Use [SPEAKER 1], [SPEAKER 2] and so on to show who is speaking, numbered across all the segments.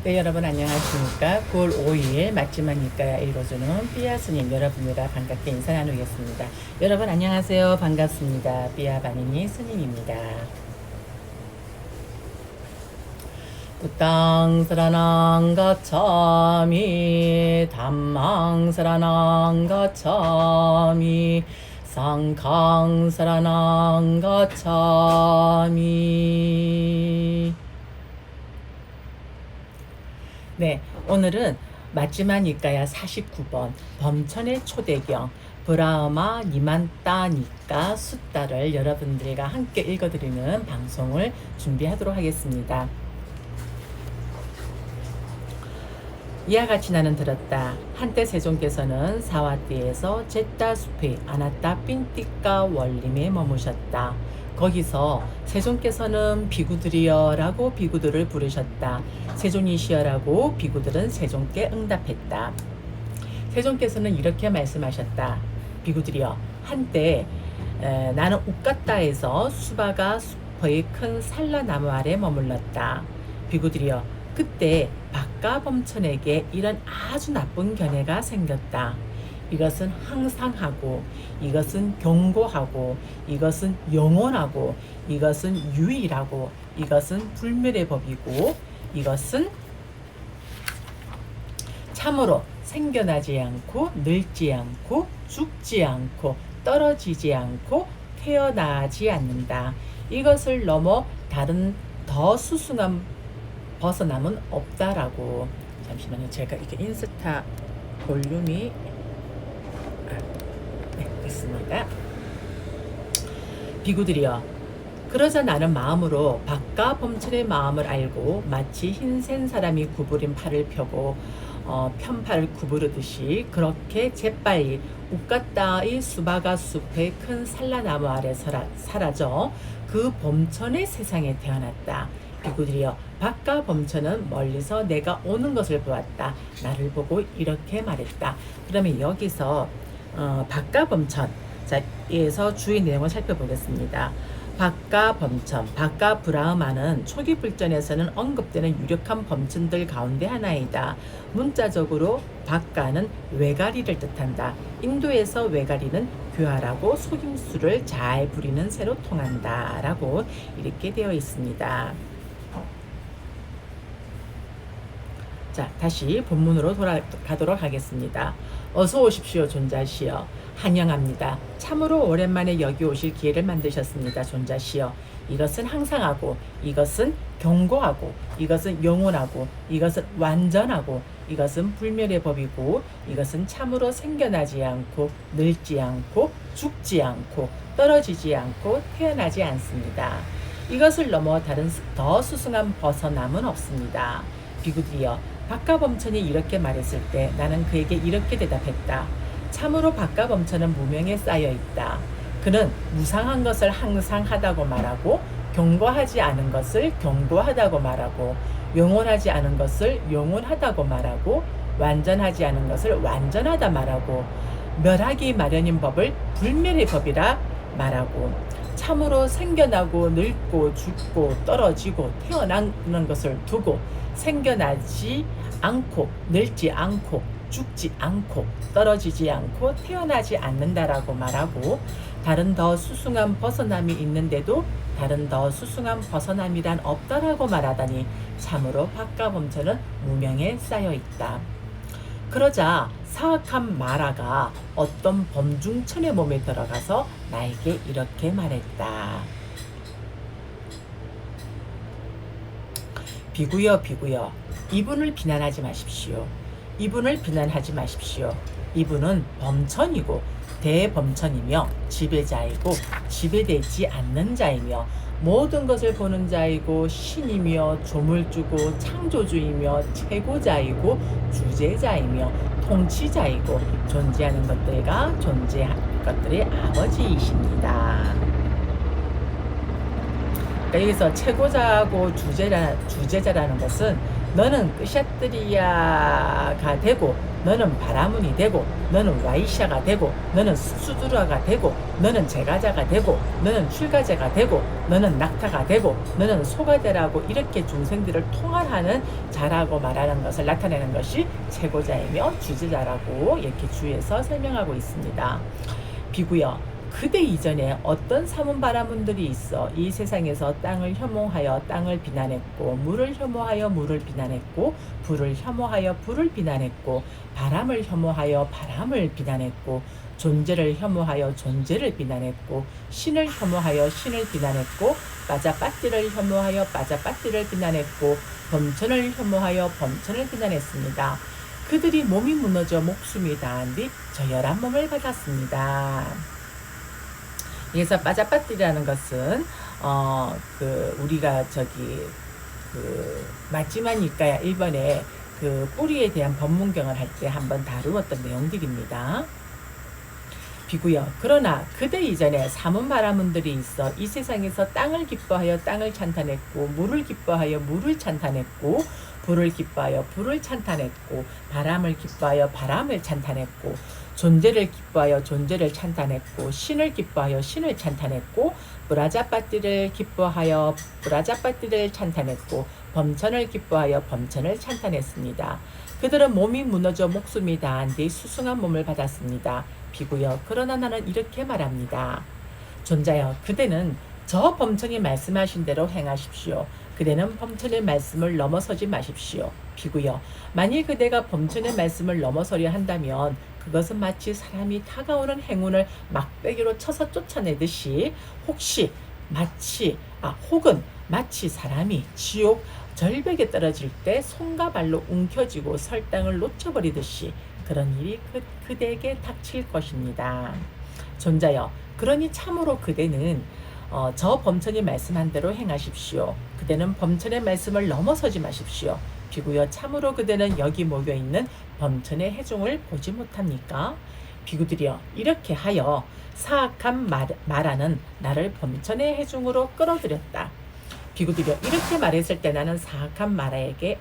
[SPEAKER 1] 네, 여러분 안녕하십니까. 9월 5일 맞지만 니까야 읽어주는 삐아 스님 여러분들과 반갑게 인사 나누겠습니다. 여러분 안녕하세요. 반갑습니다. 삐아 바니니 스님입니다. 부땅스라낭 가차미 담망스라낭 가차미 상강스라낭 가차미. 네, 오늘은 맞지만 니까야 49번 범천의 초대경 브라흐마 니만따니까 숫다를 여러분들과 함께 읽어드리는 방송을 준비하도록 하겠습니다. 이와 같이 나는 들었다. 한때 세종께서는 사와띠에서 제따 숲의 아나따 핀띠까 원림에 머무셨다. 거기서 세종께서는 비구들이여 라고 비구들을 부르셨다. 세종이시여 라고 비구들은 세종께 응답했다. 세종께서는 이렇게 말씀하셨다. 비구들이여, 한때 나는 우까따에서 수바가 숲의 큰 산라나무 아래 머물렀다. 비구들이여, 그때 박가범천에게 이런 아주 나쁜 견해가 생겼다. 이것은 항상하고, 이것은 경고하고, 이것은 영원하고, 이것은 유일하고, 이것은 불멸의 법이고, 이것은 참으로 생겨나지 않고, 늙지 않고, 죽지 않고, 떨어지지 않고, 태어나지 않는다. 이것을 넘어 다른 더 수승한 벗어남은 없다라고. 잠시만요. 제가 이게 인스타 볼륨이 네, 됐습니다. 비구들이여, 그러자 나는 마음으로 박가 범천의 마음을 알고 마치 흰센 사람이 구부린 팔을 펴고 편팔을 구부르듯이 그렇게 재빨리 우까따의 수바가 숲의 큰 산라나무 아래 사라져 그 범천의 세상에 태어났다. 비구들이여, 박가 범천은 멀리서 내가 오는 것을 보았다. 나를 보고 이렇게 말했다. 그러면 여기서 박가 범천, 자, 에서 주의 내용을 살펴보겠습니다. 박가 범천, 박가 브라흐마는 초기 불전에서는 언급되는 유력한 범천들 가운데 하나이다. 문자적으로 박가는 외가리를 뜻한다. 인도에서 외가리는 교활하고 속임수를 잘 부리는 새로 통한다 라고 이렇게 되어 있습니다. 자, 다시 본문으로 돌아가도록 하겠습니다. 어서 오십시오, 존자시여. 환영합니다. 참으로 오랜만에 여기 오실 기회를 만드셨습니다, 존자시여. 이것은 항상하고, 이것은 경고하고, 이것은 영원하고, 이것은 완전하고, 이것은 불멸의 법이고, 이것은 참으로 생겨나지 않고, 늙지 않고, 죽지 않고, 떨어지지 않고, 태어나지 않습니다. 이것을 넘어 다른 더 수승한 벗어남은 없습니다. 비구들이여, 박가범천이 이렇게 말했을 때 나는 그에게 이렇게 대답했다. 참으로 박가범천은 무명에 쌓여 있다. 그는 무상한 것을 항상 하다고 말하고, 경고하지 않은 것을 경고하다고 말하고, 영원하지 않은 것을 영원하다고 말하고, 완전하지 않은 것을 완전하다 말하고, 멸하기 마련인 법을 불멸의 법이라 말하고, 참으로 생겨나고 늙고 죽고 떨어지고 태어나는 것을 두고 생겨나지 않고 늙지 않고 죽지 않고 떨어지지 않고 태어나지 않는다라고 말하고, 다른 더 수승한 벗어남이 있는데도 다른 더 수승한 벗어남이란 없다라고 말하다니 참으로 박가범천은 무명에 쌓여 있다. 그러자 사악한 마라가 어떤 범중천의 몸에 들어가서 나에게 이렇게 말했다. 비구여, 비구여, 이분을 비난하지 마십시오. 이분을 비난하지 마십시오. 이분은 범천이고 대범천이며 지배자이고 지배되지 않는 자이며 모든 것을 보는 자이고 신이며 조물주고 창조주이며 최고자이고 주제자이며 통치자이고 존재하는 것들과 존재하는 것들의 아버지이십니다. 그러니까 여기서 최고자고 주제자라는 것은 너는 끄샤뜨리야가 되고 너는 바라문이 되고, 너는 와이샤가 되고, 너는 수두라가 되고, 너는 제가자가 되고, 너는 출가제가 되고, 너는 낙타가 되고, 너는 소가 되라고 이렇게 중생들을 통할하는 자라고 말하는 것을 나타내는 것이 채고자이며 주제자라고 이렇게 주에서 설명하고 있습니다. 비구여. 그대 이전에 어떤 사문바라문들이 있어 이 세상에서 땅을 혐오하여 땅을 비난했고, 물을 혐오하여 물을 비난했고, 불을 혐오하여 불을 비난했고, 바람을 혐오하여 바람을 비난했고, 존재를 혐오하여 존재를 비난했고, 신을 혐오하여 신을 비난했고, 빠자빠띠를 혐오하여 빠자빠띠를 비난했고, 범천을 혐오하여 범천을 비난했습니다. 그들이 몸이 무너져 목숨이 다한 뒤 저열한 몸을 받았습니다. 그래서 빠자빠띠라는 것은 우리가 맞지마니까 1번에 그 뿌리에 대한 법문경을 할 때 한번 다루었던 내용들입니다. 비구여. 그러나 그대 이전에 사문바라문들이 있어 이 세상에서 땅을 기뻐하여 땅을 찬탄했고, 물을 기뻐하여 물을 찬탄했고, 불을 기뻐하여 불을 찬탄했고, 바람을 기뻐하여 바람을 찬탄했고, 존재를 기뻐하여 존재를 찬탄했고, 신을 기뻐하여 신을 찬탄했고, 브라자빠띠를 기뻐하여 브라자빠띠를 찬탄했고, 범천을 기뻐하여 범천을 찬탄했습니다. 그들은 몸이 무너져 목숨이 다한 뒤 수승한 몸을 받았습니다. 비구여. 그러나 나는 이렇게 말합니다. 존자여, 그대는 저 범천이 말씀하신 대로 행하십시오. 그대는 범천의 말씀을 넘어서지 마십시오. 비구여. 만일 그대가 범천의 말씀을 넘어서려 한다면 그것은 마치 사람이 다가오는 행운을 막대기로 쳐서 쫓아내듯이 혹은 마치 사람이 지옥 절벽에 떨어질 때 손과 발로 움켜쥐고 설당을 놓쳐버리듯이 그런 일이 그대에게 닥칠 것입니다. 존자여, 그러니 참으로 그대는 저 범천이 말씀한 대로 행하십시오. 그대는 범천의 말씀을 넘어서지 마십시오. 비구여. 참으로 그대는 여기 모여있는 범천의 해중을 보지 못합니까? 비구들이여. 이렇게 하여 사악한 마라는 나를 범천의 해중으로 끌어들였다. 비구들이여. 이렇게 말했을 때 나는 사악한 마라에게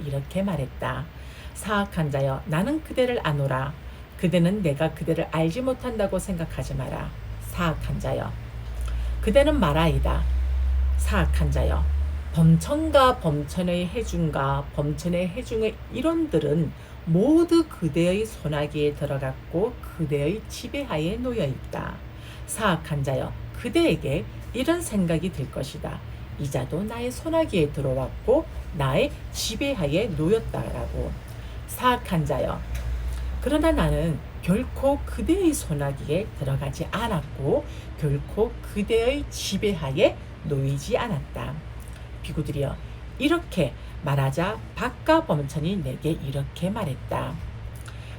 [SPEAKER 1] 이렇게 말했다. 사악한 자여, 나는 그대를 아노라. 그대는 내가 그대를 알지 못한다고 생각하지 마라. 사악한 자여, 그대는 마라이다. 사악한 자여, 범천과 범천의 해중과 범천의 해중의 이론들은 모두 그대의 손아귀에 들어갔고 그대의 지배하에 놓여있다. 사악한 자여, 그대에게 이런 생각이 들 것이다. 이자도 나의 손아귀에 들어왔고 나의 지배하에 놓였다라고. 사악한 자여, 그러나 나는 결코 그대의 손아귀에 들어가지 않았고 결코 그대의 지배하에 놓이지 않았다. 비구들이여. 이렇게 말하자 박가 범천이 내게 이렇게 말했다.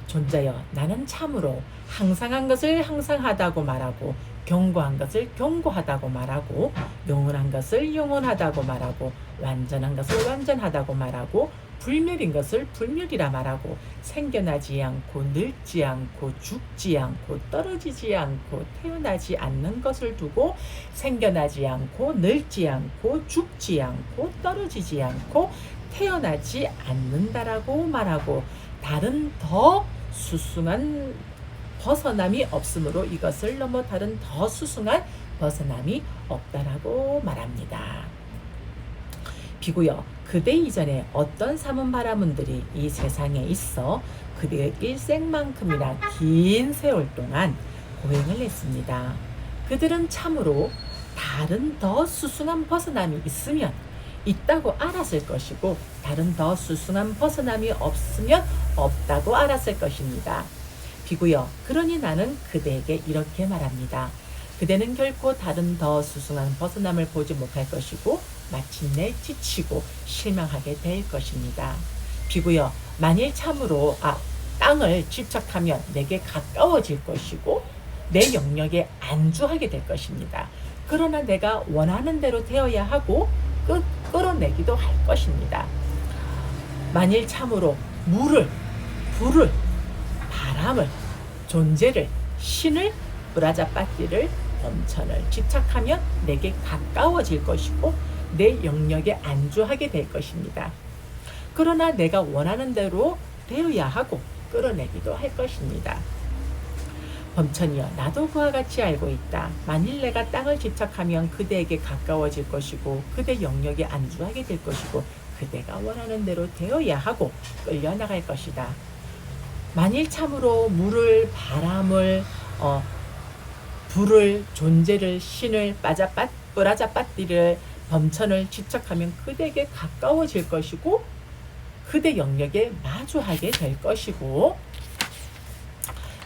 [SPEAKER 1] 존자여, 나는 참으로 항상한 것을 항상하다고 말하고 견고한 것을 견고하다고 말하고 영원한 것을 영원하다고 말하고 완전한 것을 완전하다고 말하고 불멸인 것을 불멸이라 말하고 생겨나지 않고 늙지 않고 죽지 않고 떨어지지 않고 태어나지 않는 것을 두고 생겨나지 않고 늙지 않고 죽지 않고 떨어지지 않고 태어나지 않는다라고 말하고 다른 더 수승한 벗어남이 없으므로 이것을 넘어 다른 더 수승한 벗어남이 없다라고 말합니다. 비구여. 그대 이전에 어떤 사문바라문들이 이 세상에 있어 그대의 일생만큼이나 긴 세월 동안 고행을 했습니다. 그들은 참으로 다른 더 수승한 벗어남이 있으면 있다고 알았을 것이고 다른 더 수승한 벗어남이 없으면 없다고 알았을 것입니다. 비구여. 그러니 나는 그대에게 이렇게 말합니다. 그대는 결코 다른 더 수승한 벗어남을 보지 못할 것이고 마침내 지치고 실망하게 될 것입니다. 비구여. 만일 참으로 땅을 집착하면 내게 가까워질 것이고 내 영역에 안주하게 될 것입니다. 그러나 내가 원하는 대로 되어야 하고 끌어내기도 할 것입니다. 만일 참으로 물을, 불을, 바람을, 존재를, 신을, 브라자빠띠를, 범천을 집착하면 내게 가까워질 것이고 내 영역에 안주하게 될 것입니다. 그러나 내가 원하는 대로 되어야 하고 끌어내기도 할 것입니다. 범천이여, 나도 그와 같이 알고 있다. 만일 내가 땅을 집착하면 그대에게 가까워질 것이고 그대 영역에 안주하게 될 것이고 그대가 원하는 대로 되어야 하고 끌려나갈 것이다. 만일 참으로 물을, 바람을, 불을, 존재를, 신을, 뿌라자빠띠를, 범천을 집착하면 그대에게 가까워질 것이고 그대 영역에 마주하게 될 것이고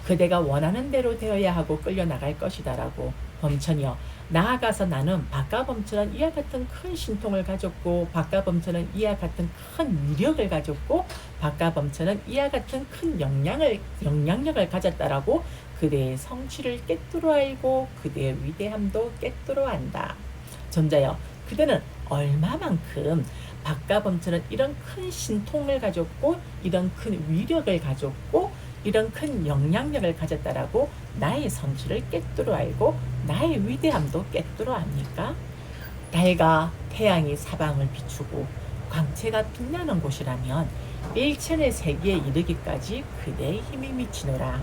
[SPEAKER 1] 그대가 원하는 대로 되어야 하고 끌려나갈 것이다 라고. 범천이여, 나아가서 나는 박가범천은 이와 같은 큰 신통을 가졌고 박가범천은 이와 같은 큰 위력을 가졌고 박가범천은 이와 같은 큰 영향력을 가졌다라고 그대의 성취를 깨뜨려 알고 그대의 위대함도 깨뜨려 안다. 전자여, 그대는 얼마만큼 박가범천은 이런 큰 신통을 가졌고 이런 큰 위력을 가졌고 이런 큰 영향력을 가졌다라고 나의 성취를 깨뜨려 알고 나의 위대함도 깨뜨려 압니까? 달과 태양이 사방을 비추고 광채가 빛나는 곳이라면 일천의 세계에 이르기까지 그대의 힘이 미치노라.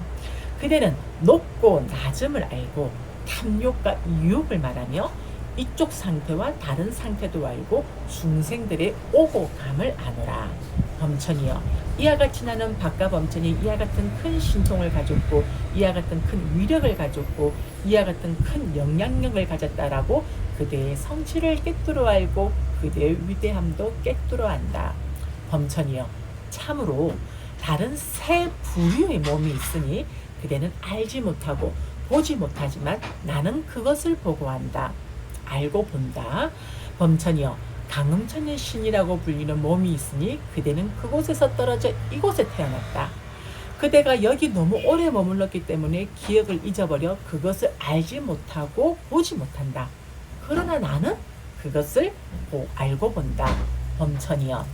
[SPEAKER 1] 그대는 높고 낮음을 알고 탐욕과 이욕을 말하며 이쪽 상태와 다른 상태도 알고 중생들의 오고 감을 아노라. 범천이여, 이와 같이 나는 박가범천이 이와 같은 큰 신통을 가졌고 이와 같은 큰 위력을 가졌고 이와 같은 큰 영향력을 가졌다라고 그대의 성취를 깨뜨려 알고 그대의 위대함도 깨뜨려 안다. 범천이여, 참으로 다른 세 부류의 몸이 있으니 그대는 알지 못하고 보지 못하지만 나는 그것을 보고 안다. 알고 본다. 범천이여, 강음천의 신이라고 불리는 몸이 있으니 그대는 그곳에서 떨어져 이곳에 태어났다. 그대가 여기 너무 오래 머물렀기 때문에 기억을 잊어버려 그것을 알지 못하고 보지 못한다. 그러나 나는 그것을 알고 본다. 범천이여,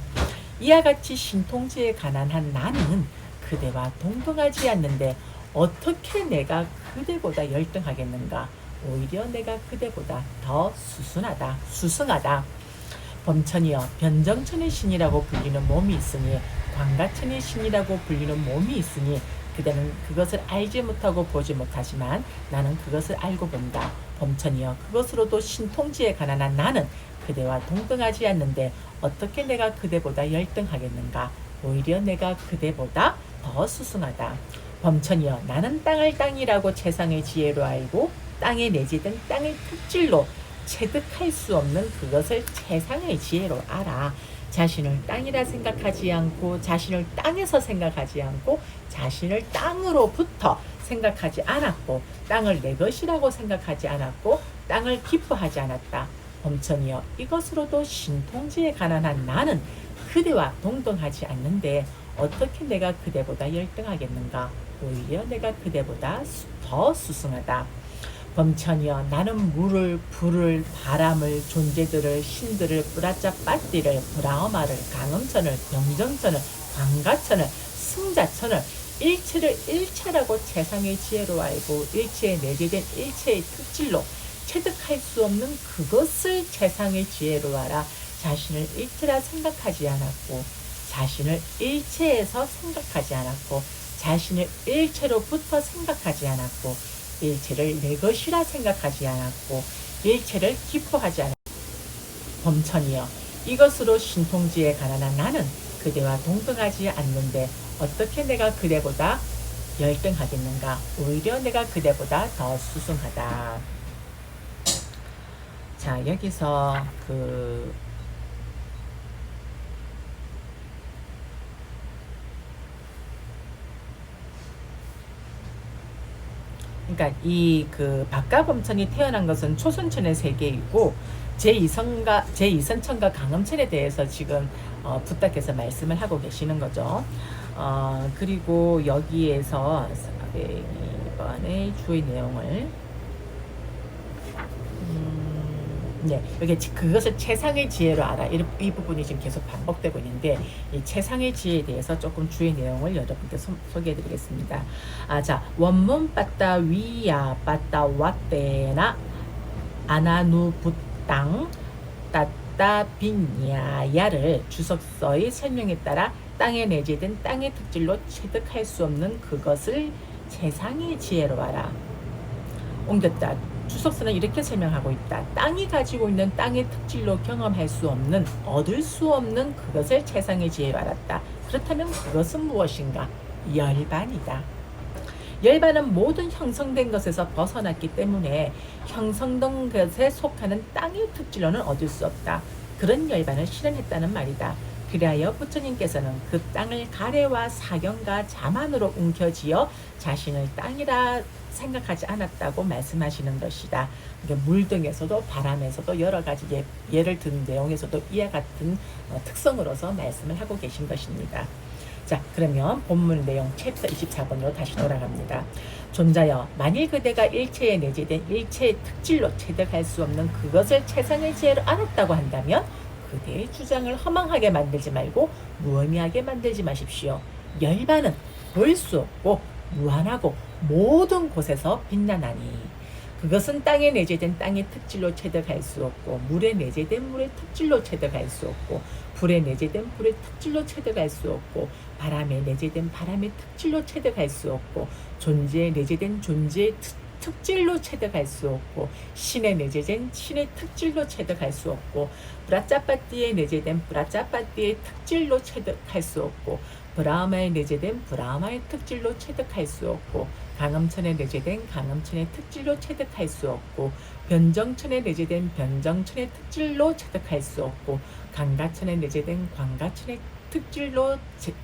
[SPEAKER 1] 이와 같이 신통지에 가난한 나는 그대와 동등하지 않는데 어떻게 내가 그대보다 열등하겠는가? 오히려 내가 그대보다 더 수승하다. 범천이여, 변정천의 신이라고 불리는 몸이 있으니 광가천의 신이라고 불리는 몸이 있으니 그대는 그것을 알지 못하고 보지 못하지만 나는 그것을 알고 본다. 범천이여, 그것으로도 신통지에 가난한 나는 그대와 동등하지 않는데 어떻게 내가 그대보다 열등하겠는가? 오히려 내가 그대보다 더 수승하다. 범천이여, 나는 땅을 땅이라고 최상의 지혜로 알고 땅에 내지든 땅의 특질로 체득할 수 없는 그것을 최상의 지혜로 알아. 자신을 땅이라 생각하지 않고 자신을 땅에서 생각하지 않고 자신을 땅으로부터 생각하지 않았고 땅을 내 것이라고 생각하지 않았고 땅을 기뻐하지 않았다. 범천이여, 이것으로도 신통지에 가난한 나는 그대와 동등하지 않는데 어떻게 내가 그대보다 열등하겠는가? 오히려 내가 그대보다 더 수승하다. 범천이여, 나는 물을, 불을, 바람을, 존재들을, 신들을, 뿌라짜빠띠를, 브라흐마를, 강음천을, 병정천을, 광가천을, 승자천을 일체를 일체라고 최상의 지혜로 알고 일체에 내재된 일체의 특질로 체득할 수 없는 그것을 최상의 지혜로 알아. 자신을 일체라 생각하지 않았고 자신을 일체에서 생각하지 않았고 자신을 일체로부터 생각하지 않았고 일체를 내 것이라 생각하지 않았고 일체를 기뻐하지 않았고 범천이여, 이것으로 신통지에 가난한 나는 그대와 동등하지 않는데 어떻게 내가 그대보다 열등하겠는가? 오히려 내가 그대보다 더 수승하다. 자, 여기서 그러니까 이 박가범천이 태어난 것은 초선천의 세계이고 제2선천과 강음천에 대해서 지금 부탁해서 말씀을 하고 계시는 거죠. 그리고 여기에서 402번의 주의 내용을 네, 여기 그것을 최상의 지혜로 알아. 이 부분이 지금 계속 반복되고 있는데 이 최상의 지혜에 대해서 조금 주의 내용을 여러분께 소개해드리겠습니다. 자, 원문 빠따 위야 빠따 왓데나 아나누 붓땅 따따 빈야야를 주석서의 설명에 따라 땅에 내재된 땅의 특질로 체득할 수 없는 그것을 세상의 지혜로 알아. 옮겼다. 추석서는 이렇게 설명하고 있다. 땅이 가지고 있는 땅의 특질로 경험할 수 없는, 얻을 수 없는 그것을 세상의 지혜로 알았다. 그렇다면 그것은 무엇인가? 열반이다. 열반은 모든 형성된 것에서 벗어났기 때문에 형성된 것에 속하는 땅의 특질로는 얻을 수 없다. 그런 열반을 실현했다는 말이다. 그리하여 부처님께서는 그 땅을 가래와 사경과 자만으로 움켜쥐어 자신을 땅이라 생각하지 않았다고 말씀하시는 것이다. 물 등에서도 바람에서도 여러 가지 예를 든 내용에서도 이와 같은 특성으로서 말씀을 하고 계신 것입니다. 자, 그러면 본문 내용 챕터 24번으로 다시 돌아갑니다. 존자여, 만일 그대가 일체에 내재된 일체의 특질로 체득할 수 없는 그것을 최상의 지혜로 알았다고 한다면 그대의 주장을 허망하게 만들지 말고 무의미하게 만들지 마십시오. 열반은 볼 수 없고 무한하고 모든 곳에서 빛나나니 그것은 땅에 내재된 땅의 특질로 체득할 수 없고 물에 내재된 물의 특질로 체득할 수 없고 불에 내재된 불의 특질로 체득할 수 없고 바람에 내재된 바람의 특질로 체득할 수 없고 존재에 내재된 존재의 특질로 체득할 수 없고 신에 내재된 신의 특질로 체득할 수 없고 브라짜빠띠에 내재된 브라짜빠띠의 특질로 체득할 수 없고 브라하마에 내재된 브라하마의 특질로 체득할 수 없고 강음천에 내재된 강음천의 특질로 체득할 수 없고 변정천에 내재된 변정천의 특질로 체득할 수 없고 광가천에 내재된 광가천의 특질로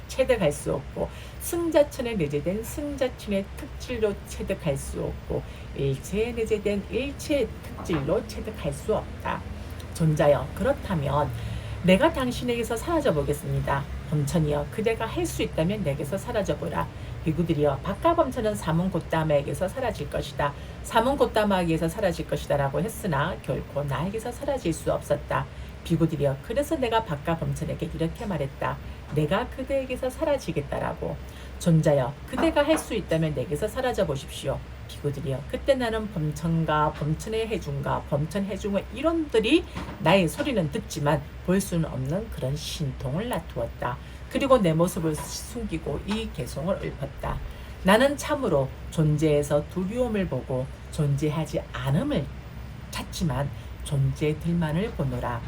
[SPEAKER 1] 체득할 수 없고 승자천에 내재된 승자천의 특질로 체득할 수 없고 일체에 내재된 일체의 특질로 체득할 수 없다. 존자여, 그렇다면 내가 당신에게서 사라져 보겠습니다. 범천이여, 그대가 할 수 있다면 내게서 사라져 보라. 비구들이여, 박가범천은 사문고따마에게서 사라질 것이다. 사문고따마에게서 사라질 것이다 라고 했으나 결코 나에게서 사라질 수 없었다. 비구들이여, 그래서 내가 박가범천에게 이렇게 말했다. 내가 그대에게서 사라지겠다라고. 존자여, 그대가 할 수 있다면 내게서 사라져 보십시오. 비구들이여, 그때 나는 범천과 범천의 해중과 범천 해중의 이론들이 나의 소리는 듣지만 볼 수는 없는 그런 신통을 나투었다. 그리고 내 모습을 숨기고 이 개성을 읊었다. 나는 참으로 존재에서 두려움을 보고 존재하지 않음을 찾지만 존재들만을 보노라.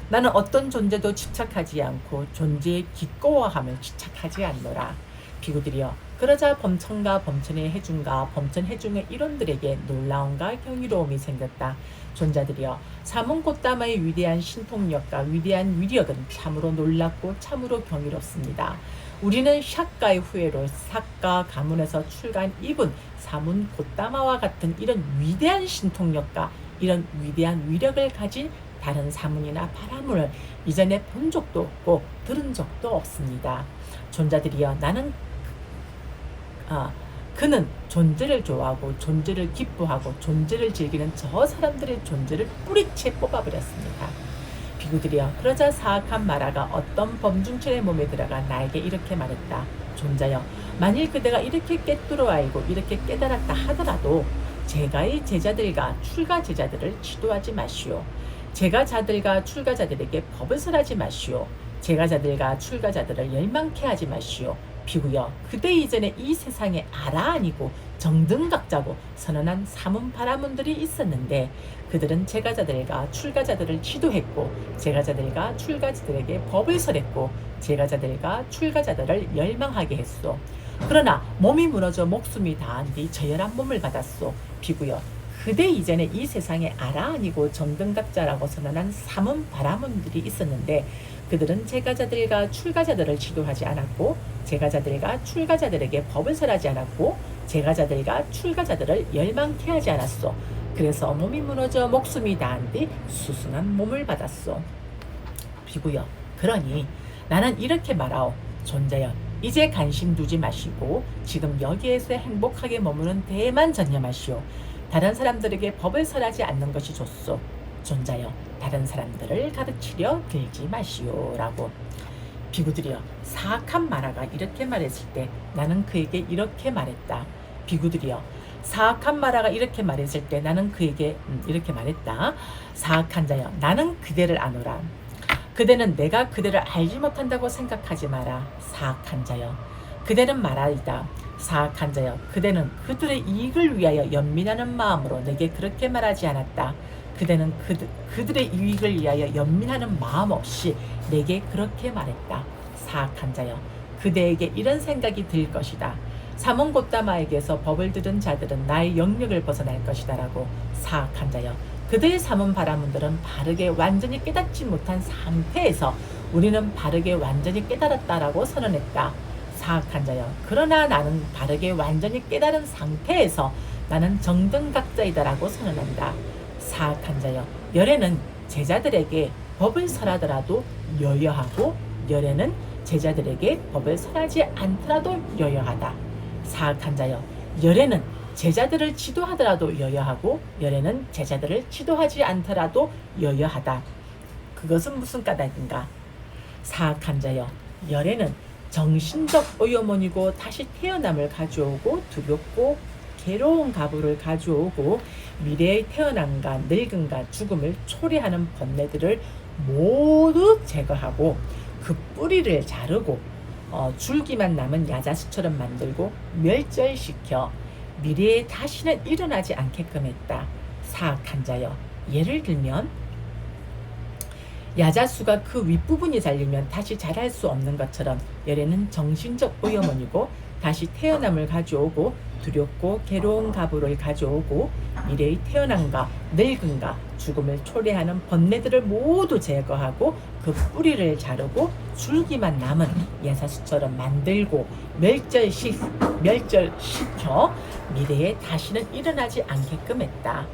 [SPEAKER 1] 나는 어떤 존재도 집착하지 않고 존재의 기꺼워함을 집착하지 않노라. 비구들이여, 그러자 범천과 범천의 해중과 범천 해중의 이론들에게 놀라움과 경이로움이 생겼다. 존자들이여, 사문고따마의 위대한 신통력과 위대한 위력은 참으로 놀랍고 참으로 경이롭습니다. 우리는 샤가의 후예로 사가 가문에서 출간 이분 사문고따마와 같은 이런 위대한 신통력과 이런 위대한 위력을 가진 다른 사문이나 바라문을 이전에 본 적도 없고 들은 적도 없습니다. 존자들이여, 그는 존재를 좋아하고 존재를 기뻐하고 존재를 즐기는 저 사람들의 존재를 뿌리채 뽑아버렸습니다. 비구들이여, 그러자 사악한 마라가 어떤 범중천의 몸에 들어가 나에게 이렇게 말했다. 존자여, 만일 그대가 이렇게 꿰뚫어 알고 이렇게 깨달았다 하더라도 제가의 제자들과 출가 제자들을 지도하지 마시오. 제가자들과 출가자들에게 법을 설하지 마시오. 제가자들과 출가자들을 열망케 하지 마시오. 비구여, 그대 이전에 이 세상에 아라 아니고 정등각자고 선언한 사문 바라문들이 있었는데 그들은 제가자들과 출가자들을 지도했고 제가자들과 출가자들에게 법을 설했고 제가자들과 출가자들을 열망하게 했소. 그러나 몸이 무너져 목숨이 다한 뒤 저열한 몸을 받았소. 비구여, 그대 이전에 이 세상에 아라 아니고 정등각자라고 선언한 사문 바라문들이 있었는데 그들은 제가자들과 출가자들을 지도하지 않았고 제가자들과 출가자들에게 법을 설하지 않았고 제가자들과 출가자들을 열망케 하지 않았소. 그래서 몸이 무너져 목숨이 다한 뒤 수승한 몸을 받았소. 비구여, 그러니 나는 이렇게 말하오. 존자여, 이제 관심 두지 마시고 지금 여기에서 행복하게 머무는 데에만 전념하시오. 다른 사람들에게 법을 설하지 않는 것이 좋소. 존자여, 다른 사람들을 가르치려 들지 마시오 라고. 비구들이여, 사악한 마라가 이렇게 말했을 때 나는 그에게 이렇게 말했다. 비구들이여, 사악한 마라가 이렇게 말했을 때 나는 그에게 이렇게 말했다. 사악한 자여, 나는 그대를 아노라. 그대는 내가 그대를 알지 못한다고 생각하지 마라. 사악한 자여. 그대는 말하이다. 사악한 자여. 그대는 그들의 이익을 위하여 연민하는 마음으로 내게 그렇게 말하지 않았다. 그대는 그들의 이익을 위하여 연민하는 마음 없이 내게 그렇게 말했다. 사악한 자여. 그대에게 이런 생각이 들 것이다. 사몬 곧다마에게서 법을 들은 자들은 나의 영역을 벗어날 것이다 라고. 사악한 자여. 그들의 사몬 바라문들은 바르게 완전히 깨닫지 못한 상태에서 우리는 바르게 완전히 깨달았다라고 선언했다. 사악한 자여. 그러나 나는 바르게 완전히 깨달은 상태에서 나는 정등각자이다라고 선언한다. 사악한 자여. 열애는 제자들에게 법을 설하더라도 여여하고 열애는 제자들에게 법을 설하지 않더라도 여여하다. 사악한 자여. 열애는 제자들을 지도하더라도 여여하고 열애는 제자들을 지도하지 않더라도 여여하다. 그것은 무슨 까닭인가? 사악한 자여. 열애는 정신적 오염원이고 다시 태어남을 가져오고 두렵고 괴로운 가부를 가져오고 미래의 태어남과 늙음과 죽음을 초래하는 번뇌들을 모두 제거하고 그 뿌리를 자르고 줄기만 남은 야자수처럼 만들고 멸절시켜 미래에 다시는 일어나지 않게끔 했다. 사악한 자여. 예를 들면 야자수가 그 윗부분이 잘리면 다시 자랄 수 없는 것처럼 열애는 정신적 오염원이고 다시 태어남을 가져오고 두렵고 괴로운 가부를 가져오고 미래의 태어남과 늙음과 죽음을 초래하는 번뇌들을 모두 제거하고 그 뿌리를 자르고 줄기만 남은 야자수처럼 만들고 멸절시켜 미래에 다시는 일어나지 않게끔 했다.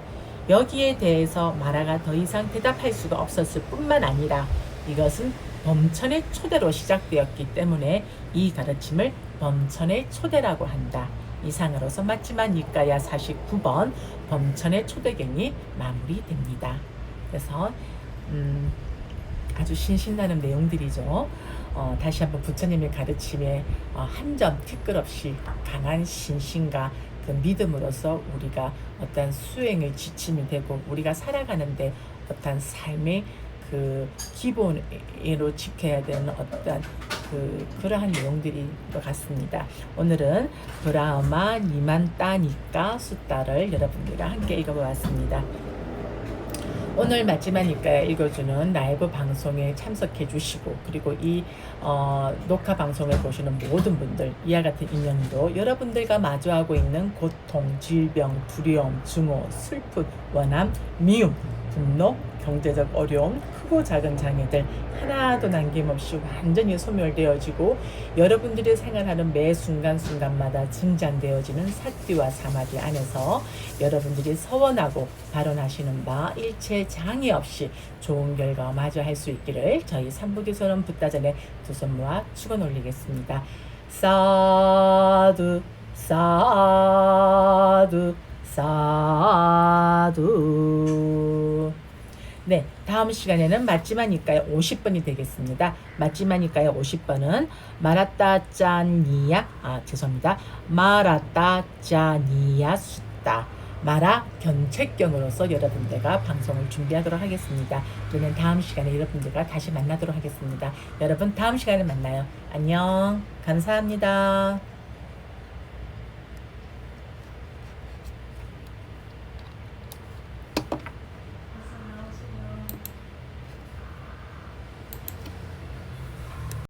[SPEAKER 1] 여기에 대해서 마라가 더 이상 대답할 수가 없었을 뿐만 아니라 이것은 범천의 초대로 시작되었기 때문에 이 가르침을 범천의 초대라고 한다. 이상으로서 마지막 니까야 49번 범천의 초대경이 마무리됩니다. 그래서 아주 신신나는 내용들이죠. 다시 한번 부처님의 가르침에 한 점 티끌 없이 강한 신심과 그 믿음으로서 우리가 어떤 수행의 지침이 되고 우리가 살아가는데 어떤 삶의 그 기본으로 지켜야 되는 어떤 그러한 내용들인 것 같습니다. 오늘은 브라흐마 니만따니까 수따를 여러분들과 함께 읽어보았습니다. 오늘 마지막이니까 읽어주는 라이브 방송에 참석해 주시고 그리고 이 녹화 방송을 보시는 모든 분들 이와 같은 인연도 여러분들과 마주하고 있는 고통, 질병, 두려움, 증오, 슬픔, 원함, 미움, 분노, 경제적 어려움, 크고 작은 장애들 하나도 남김없이 완전히 소멸되어지고 여러분들이 생활하는 매 순간순간마다 증장되어지는 사띠와 사마디 안에서 여러분들이 서원하고 발언하시는 바 일체 장애 없이 좋은 결과 마주할 수 있기를 저희 삼부교선언 붓다전에 두 손 모아 축원 올리겠습니다. 사두 사두 사두. 네, 다음 시간에는 마지막이니까요 50번이 되겠습니다. 마지막이니까요 50번은 죄송합니다. 마라따짜니야 숫다. 마라 견책경으로서 여러분들과 방송을 준비하도록 하겠습니다. 저는 다음 시간에 여러분들과 다시 만나도록 하겠습니다. 여러분 다음 시간에 만나요. 안녕. 감사합니다.